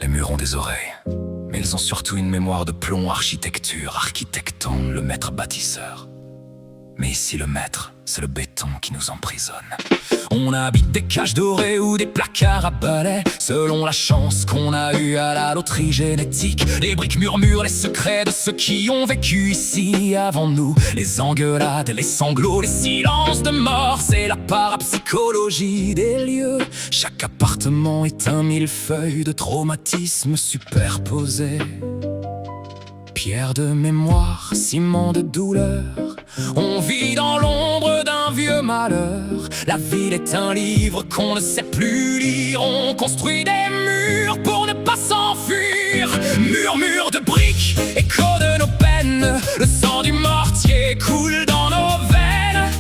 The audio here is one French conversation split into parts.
Les murs ont des oreilles, mais ils ont surtout une mémoire de plomb. Architecture, architectant, le maître bâtisseur. Mais ici le maître, c'est le béton qui nous emprisonne. On habite des cages dorées ou des placards à balais, selon la chance qu'on a eue à la loterie génétique. Les briques murmurent les secrets de ceux qui ont vécu ici avant nous. Les engueulades, les sanglots, les silences de mort, c'est la parapsychologie des lieux. Chaque appartement est un millefeuille de traumatismes superposés. Pierre de mémoire, ciment de douleur, on vit dans l'ombre d'un vieux malheur. La ville est un livre qu'on ne sait plus lire. On construit des murs pour ne pas s'enfuir. Murmure de briques, écho de nos peines. Le sang du mortier coule dans nos veines.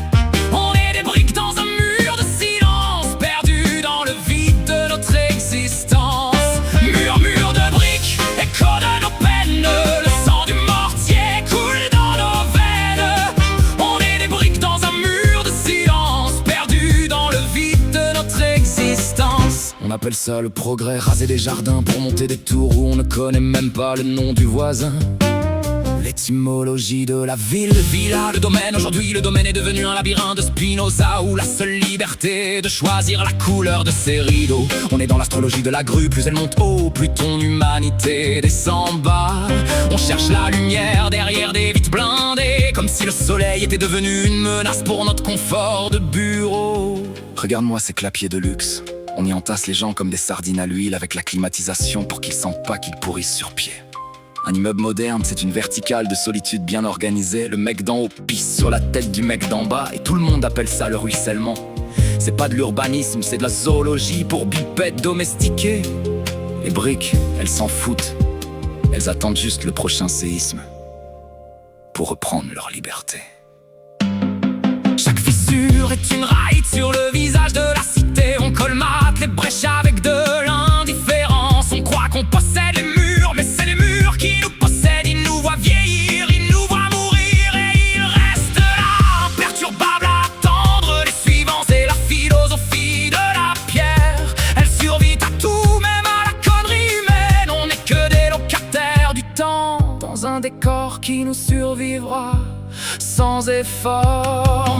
On est des briques dans un mur de silence, perdus dans le vide de notre existence. Murmure de briques, écho de nos peines. On appelle ça le progrès, raser des jardins pour monter des tours où on ne connaît même pas le nom du voisin. L'étymologie de la ville, villa, le domaine. Aujourd'hui le domaine est devenu un labyrinthe de Spinoza, où la seule liberté est de choisir la couleur de ses rideaux. On est dans l'astrologie de la grue, plus elle monte haut, plus ton humanité descend bas. On cherche la lumière derrière des vitres blindées, comme si le soleil était devenu une menace pour notre confort de bureau. Regarde-moi ces clapiers de luxe. On y entasse les gens comme des sardines à l'huile, avec la climatisation pour qu'ils sentent pas qu'ils pourrissent sur pied. Un immeuble moderne, c'est une verticale de solitude bien organisée. Le mec d'en haut pisse sur la tête du mec d'en bas, et tout le monde appelle ça le ruissellement. C'est pas de l'urbanisme, c'est de la zoologie pour bipèdes domestiqués. Les briques, elles s'en foutent. Elles attendent juste le prochain séisme pour reprendre leur liberté. Chaque fissure est une ride sur le visage de la cité. On colmate les brèches avec de l'indifférence. On croit qu'on possède les murs, mais c'est les murs qui nous possèdent. Ils nous voient vieillir, ils nous voient mourir, et ils restent là, imperturbables à attendre les suivants. C'est la philosophie de la pierre. Elle survit à tout, même à la connerie humaine. On n'est que des locataires du temps, dans un décor qui nous survivra sans effort.